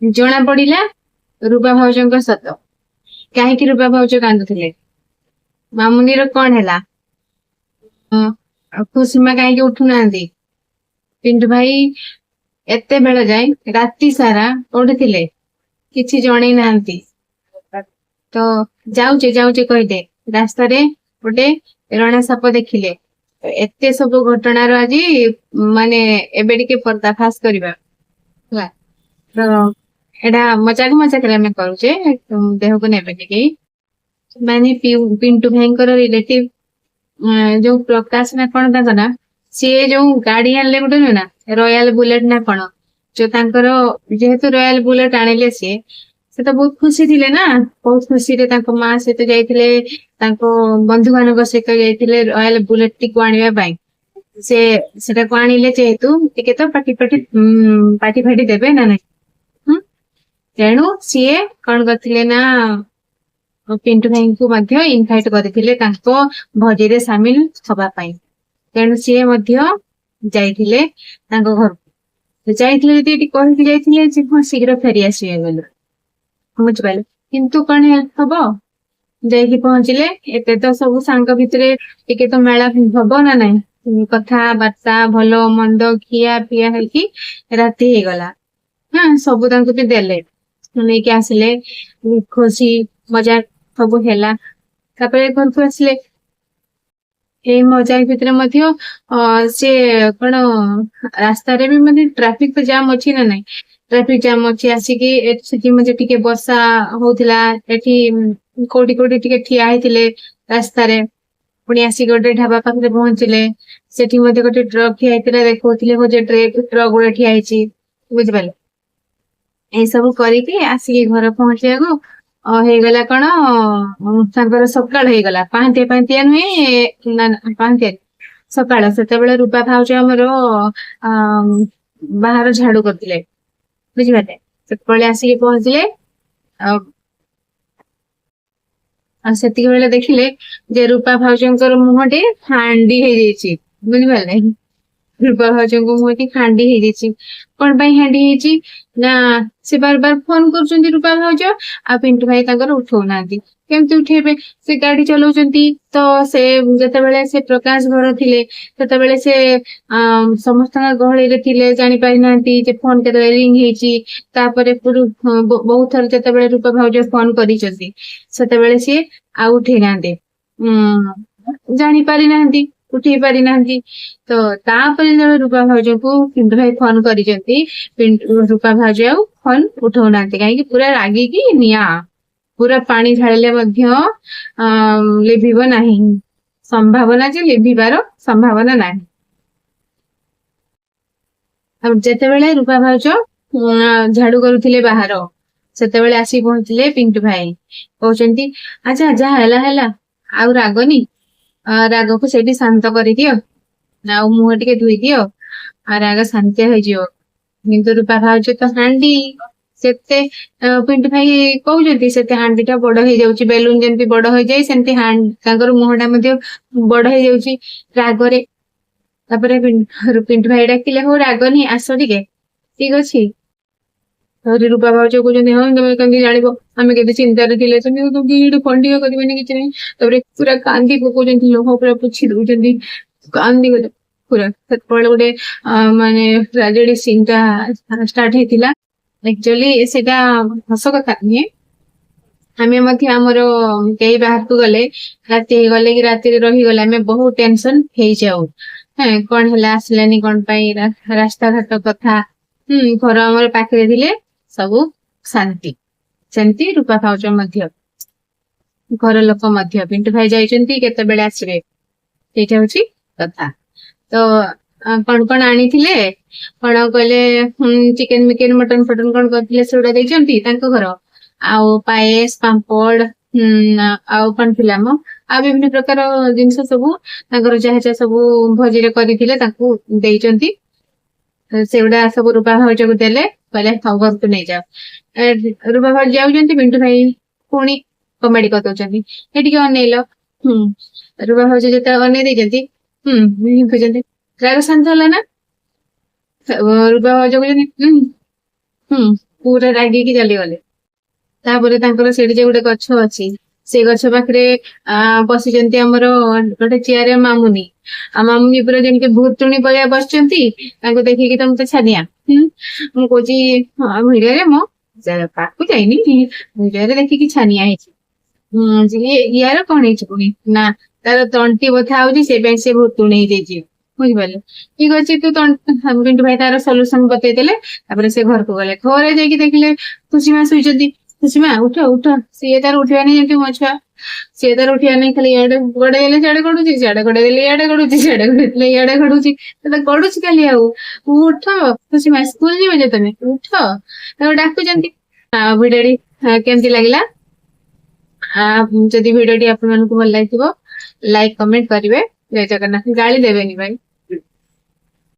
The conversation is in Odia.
ଜଣା ପଡିଲା ରୂପା ଭାଉଜଙ୍କ ସତ। କାହିଁକି ରୂପା ଭାଉଜ କାନ୍ଦୁଥିଲେ? ମାମୁନିର କଣ ହେଲା? ଖୁସିମା କାହିଁକି ଉଠୁନାହାନ୍ତି? ପିଣ୍ଟୁ ଭାଇ ଏତେ ବେଳ ଯାଏ ରାତି ସାରା କୋଉଠି ଥିଲେ? କିଛି ଜଣେଇ ନାହାନ୍ତି। ତ ଯାଉଛେ ଯାଉଛେ କହିଲେ ରାସ୍ତାରେ ଗୋଟେ ରଣା ସାପ ଦେଖିଲେ। ଏତେ ସବୁ ଘଟଣାର ଆଜି ମାନେ ଏବେ ଟିକେ ପର୍ଦାଫାଶ କରିବା ହେଲା। ତ ଏଇଟା ମଜାକ ମଜାକରେ ଆମେ କରୁଛେ, ଦେହକୁ ନେବେନି କେହି। ମାନେ ପିଣ୍ଟୁ ଭାଇଙ୍କର ରିଲେଟିଭ ଯୋଉ ପ୍ରକାଶ ନା କଣ ତାଙ୍କ ନା, ସିଏ ଯୋଉ ଗାଡି ଆଣିଲେ ଗୋଟେ ନୁହେଁ ନା, ରୟାଲ ବୁଲେଟ ନା କଣ, ଯୋଉ ତାଙ୍କର ଯେହେତୁ ରୟାଲ ବୁଲେଟ ଆଣିଲେ ସିଏ, ସେ ତ ବହୁତ ଖୁସି ଥିଲେ ନା। ବହୁତ ଖୁସିରେ ତାଙ୍କ ମା ସହିତ ଯାଇଥିଲେ, ତାଙ୍କ ବନ୍ଧୁ ମାନଙ୍କ ସହିତ ଯାଇଥିଲେ ରୟାଲ ବୁଲେଟ ଟିକୁ ଆଣିବା ପାଇଁ। ସେ ସେଟାକୁ ଆଣିଲେ ଯେହେତୁ ଟିକେ ତ ପାଟି ଫାଟି ଦେବେ ନା ନାଇଁ। ତେଣୁ ସିଏ କଣ କରିଥିଲେ ନା ପିଣ୍ଟୁ ଭାଇଙ୍କୁ ମଧ୍ୟ ଇନଭାଇଟ କରିଥିଲେ ତାଙ୍କ ଭୋଜିରେ ସାମିଲ ହବା ପାଇଁ। ତେଣୁ ସିଏ ମଧ୍ୟ ଯାଇଥିଲେ ତାଙ୍କ ଘରକୁ। ଯାଇଥିଲେ ଯଦି ଏଠି କହିକି ଯାଇଥିଲେ ଯେ ହଁ ଶୀଘ୍ର ଫେରି ଆସିବେ ବୋଲି, ବୁଝିପାରିଲେ। କିନ୍ତୁ କଣ ହବ, ଯାଇକି ପହଞ୍ଚିଲେ ଏତେ ତ ସବୁ ସାଙ୍ଗ ଭିତରେ ଟିକେ ତ ମେଳା ହବ ନା ନାଇଁ, କଥାବାର୍ତ୍ତା ଭଲ ମନ୍ଦ ଖିଆ ପିଆ ହେଇକି ରାତି ହେଇଗଲା। ସବୁ ତାଙ୍କୁ ବି ଦେଲେ, ନେଇକି ଆସିଲେ, ଖୁସି ମଜା ସବୁ ହେଲା। ତାପରେ ଘରକୁ ଆସିଲେ। ଏଇ ମଜା ଭିତରେ ମଧ୍ୟ ସେ କଣ ରାସ୍ତାରେ ବି ମାନେ ଟ୍ରାଫିକ ଜାମ୍ ଅଛି ନା ନାଇଁ, ଟ୍ରାଫିକ ଜାମ୍ ଅଛି। ଆସିକି ସେଠି ମଧ୍ୟ ଟିକେ ବର୍ଷା ହଉଥିଲା, ଏଠି କୋଉଠି କୋଉଠି ଟିକେ ଠିଆ ହେଇଥିଲେ ରାସ୍ତାରେ। ପୁଣି ଆସିକି ଗୋଟେ ଢାବା ପାଖରେ ପହଞ୍ଚିଲେ, ସେଠି ମଧ୍ୟ ଗୋଟେ ଟ୍ରକ୍ ଠିଆ ହେଇଥିଲା, ଦେଖଉଥିଲେ ଗୋଟେ ଟ୍ରକ୍ ଗୁଡା ଠିଆ ହେଇଛି, ବୁଝିପାରିଲେ। ଏଇ ସବୁ କରିକି ଆସିକି ଘରେ ପହଞ୍ଚିବାକୁ ହେଇଗଲା କଣ, ତାଙ୍କର ସକାଳ ହେଇଗଲା। ପାହାନ୍ତିଆ ପାହାନ୍ତିଆ ନୁହେଁ ନା, ପାହାନ୍ତିଆ ସକାଳ। ସେତେବେଳେ ରୂପା ଭାଉଜ ଆମର ବାହାର ଝାଡୁ କରିଥିଲେ, ବୁଝିପାରିଲେ। ସେତେବେଳେ ଆସିକି ପହଞ୍ଚିଲେ। ଆଉ ସେତିକି ବେଳେ ଦେଖିଲେ ଯେ ରୂପା ଭାଉଜଙ୍କର ମୁହଁଟି ହାଣ୍ଡି ହେଇଯାଇଛି, ବୁଝିପାରିଲେ। ରୂପା ଭାଉଜଙ୍କ ମୁହଁଟି ହାଣ୍ଡି ହେଇଯାଇଛି। କଣ ପାଇଁ ହାଣ୍ଡି ହେଇଛି ନା, ସେ ବାର ବାର ଫୋନ କରୁଛନ୍ତି ରୂପା ଭାଉଜ, ଆଉ ପିଣ୍ଟୁ ଭାଇ ତାଙ୍କର ଉଠଉନାହାନ୍ତି। କେମିତି ଉଠେଇବେ? ସେ ଗାଡି ଚଲାଉଛନ୍ତି। ତ ସେ ଯେତେବେଳେ ସେ ପ୍ରକାଶ ଘର ଥିଲେ, ସେତେବେଳେ ସେ ସମସ୍ତଙ୍କ ଗହଳିରେ ଥିଲେ, ଜାଣିପାରିନାହାନ୍ତି ଯେ ଫୋନ କେତେବେଳେ ରିଙ୍ଗ ହେଇଛି। ତାପରେ ବହୁତ ଥର ଯେତେବେଳେ ରୂପା ଭାଉଜ ଫୋନ କରିଛନ୍ତି, ସେତେବେଳେ ସିଏ ଆଉ ଉଠେଇ ନାହାନ୍ତି, ଜାଣି ପାରିନାହାନ୍ତି, ଉଠେଇ ପାରିନାହାନ୍ତି। ତ ତାପରେ ଯେତେବେଳେ ରୂପା ଭାଉଜଙ୍କୁ ପିଣ୍ଟୁ ଭାଇ ଫୋନ କରିଛନ୍ତି, ରୂପା ଭାଉଜ ଆଉ ଫୋନ ଉଠଉନାହାନ୍ତି। କାହିଁକି? ପୁରା ରାଗିକି ନିଆଁ, ପୁରା ପାଣି ଢାଳିଲେ ମଧ୍ୟ ଲିଭିବ ନାହିଁ, ସମ୍ଭାବନା ଯେ ଲିଭିବାର ସମ୍ଭାବନା ନାହିଁ। ଆଉ ଯେତେବେଳେ ରୂପା ଭାଉଜ ଝାଡୁ କରୁଥିଲେ ବାହାର, ସେତେବେଳେ ଆସି ପହଞ୍ଚିଲେ ପିଣ୍ଟୁ ଭାଇ। କହୁଛନ୍ତି ଆଚ୍ଛା ଯାହା ହେଲା ହେଲା, ଆଉ ରାଗନି, ରାଗକୁ ସେଇଠି ଶାନ୍ତ କରିଦିଅ, ଆଉ ମୁହଁ ଟିକେ ଧୋଇ ଦିଅ, ଆଉ ରାଗ ଶାନ୍ତ ହେଇଯିବ। କିନ୍ତୁ ରୂପା ଭାଉଜ ତ ହାଣ୍ଡି, ସେତେ ପିଣ୍ଟୁ ଭାଇ କହୁଛନ୍ତି ସେତେ ହାଣ୍ଡି ଟା ବଡ ହେଇଯାଉଛି। ବେଲୁନ ଯେମିତି ବଡ ହେଇଯାଏ, ସେମିତି ତାଙ୍କର ମୁହଁ ଟା ମଧ୍ୟ ବଡ ହେଇଯାଉଛି ରାଗରେ। ତାପରେ ପିଣ୍ଟୁ ଭାଇ ଡାକିଲେ ହଉ ରାଗନି, ଆସ ଟିକେ, ଠିକ ଅଛି। ତାପରେ ରୂପା ଭାଉଜ କହୁଛନ୍ତି ହଁ ତମେ କେମିତି ଜାଣିବ, ଆମେ କେତେ ଚିନ୍ତାରେ ଥିଲେ, ତମେ ଫଣ୍ଡିକ କରିବେନି କିଛି ନାହିଁ। ତାପରେ ପୁରା କାନ୍ଦି ପକଉଛନ୍ତି, ଲୁହ ପୁରା ପୋଛି ଦଉଛନ୍ତି, କାନ୍ଦି ଗଲେ ପୁରା। ସେତେବେଳେ ଗୋଟେ ମାନେ ଟ୍ରାଜେଡି ସିନ୍ ଟା ଷ୍ଟାର୍ଟ ହେଇଥିଲା। ଆକ୍ଚୁଆଲି ସେଇଟା ହସ କଥା ନୁହେଁ। ଆମେ ମଧ୍ୟ ଆମର କେହି ବାହାରକୁ ଗଲେ, ରାତି ହେଇଗଲେ କି ରାତିରେ ରହିଗଲେ, ଆମେ ବହୁତ ଟେନସନ ହେଇଯାଉ। କଣ ହେଲା, ଆସିଲାନି କଣ ପାଇଁ, ରାସ୍ତାଘାଟ କଥା। ଘର ଆମର ପାଖରେ ଥିଲେ ସବୁ ଶାନ୍ତି। ସେମିତି ରୂପା ଭାଉଜ ମଧ୍ୟ, ଘର ଲୋକ ମଧ୍ୟ। ପିଣ୍ଟୁ ଭାଇ ଯାଇଛନ୍ତି, କେତେବେଳେ ଆସିବେ, ସେଇଟା ହଉଛି କଥା। ତ କଣ କଣ ଆଣିଥିଲେ, କଣ କହିଲେ, ଚିକେନ ମିକେନ ମଟନ ଫଟନ କଣ କରିଥିଲେ, ସେଗୁଡା ଦେଇଛନ୍ତି ତାଙ୍କ ଘର। ଆଉ ପାଏସ, ପାମ୍ପଡ, ଆଉ କଣ ଥିଲା ମ, ଆଉ ବିଭିନ୍ନ ପ୍ରକାର ଜିନିଷ ସବୁ ତାଙ୍କର ଯାହା ଯାହା ସବୁ ଭୋଜିରେ କରିଥିଲେ ତାଙ୍କୁ ଦେଇଛନ୍ତି। ସେଗୁଡା ସବୁ ରୂପା ଭାଉଜକୁ ଦେଲେ, କହିଲେ ହଉ ଘରକୁ ନେଇଯାଅ। ରୂପା ଭାଉଜ ଯାଉଛନ୍ତି, ପିଣ୍ଟୁ ଭାଇ ପୁଣି କମେଡି କରିଦଉଛନ୍ତି, ଏ ଟିକେ ଅନେଇଲ। ରୂପା ଭାଉଜ ଯେତେବେଳେ ଅନେଇ ଦେଇଛନ୍ତି, କହୁଛନ୍ତି ରାଗ ଶାନ୍ତ ହେଲା ନା। ରୂପା ଭାଉଜ କହୁଛନ୍ତି ପୁରା ରାଗିକି ଚାଲିଗଲେ। ତାପରେ ତାଙ୍କର ସେଠି ଯେ ଗୋଟେ ଗଛ ଅଛି, ସେ ଗଛ ପାଖରେ ବସିଛନ୍ତି ଆମର ଗୋଟେ ଚେୟାର ମାମୁନି। ଆଉ ମାମୁନି ପୁରା ଯେମିତି ଭୂତୁଣୀ ଭଳିଆ ବସିଛନ୍ତି, ତାଙ୍କୁ ଦେଖିକି ତ ମତେ ଛାନିଆ। ମୁଁ କହୁଛି ହଁ ଭିଡିଓରେ ମୋ ପାଖକୁ ଯାଇନି, ଭିଡିଓରେ ଦେଖିକି ଛାନିଆ ହେଇଛି। ୟାର କଣ ହେଇଛି ପୁଣି ନା, ତାର ତଣ୍ଟି ବଥା ହଉଛି, ସେ ପାଇଁ ସେ ଭୂତୁଣୀ ହେଇଯାଇଛି। ବୁଝିପାରିଲେ? ଠିକ ଅଛି, ପିଣ୍ଟୁ ଭାଇ ତାର ସଲ୍ୟୁସନ ବତେଇଦେଲେ। ତାପରେ ସେ ଘରକୁ ଗଲେ। ଘରେ ଯାଇକି ଦେଖିଲେ ଖୁସିମା ଶୋଇଛନ୍ତି। ଖୁସିମା ଉଠ ଉଠ, ସିଏ ତାର ଉଠିବାନି ଯେମିତି ମୋ ଛୁଆ, ସିଏ ତାର ଉଠିବା ନାହିଁ, ଖାଲି ଇଆଡେ ଗଡେଇଲେ ସିଆଡେ ଗଡୁଛି, ସିଆଡେ ଗଡେଇଲେ ଇଆଡେ ଗଡୁଛି, ସିଆଡେ ଗଡେଇଲେ ଇଆଡେ ଗଡୁଛି। ଗଡୁଛି ଖାଲି। ଆଉ ଉଠ ଖୁସିମା, ସ୍କୁଲ ଯିବ ଯେ ତମେ, ଉଠ। ତାକୁ ଡାକୁଛନ୍ତି। ଭିଡିଓଟି କେମିତି ଲାଗିଲା? ଯଦି ଭିଡିଓଟି ଆପଣମାନଙ୍କୁ ଭଲ ଲାଗିଥିବ, ଲାଇକ୍ କମେଣ୍ଟ କରିବେ। ଜୟ ଜଗନ୍ନାଥ। ଗାଳି ଦେବେନି ଭାଇ।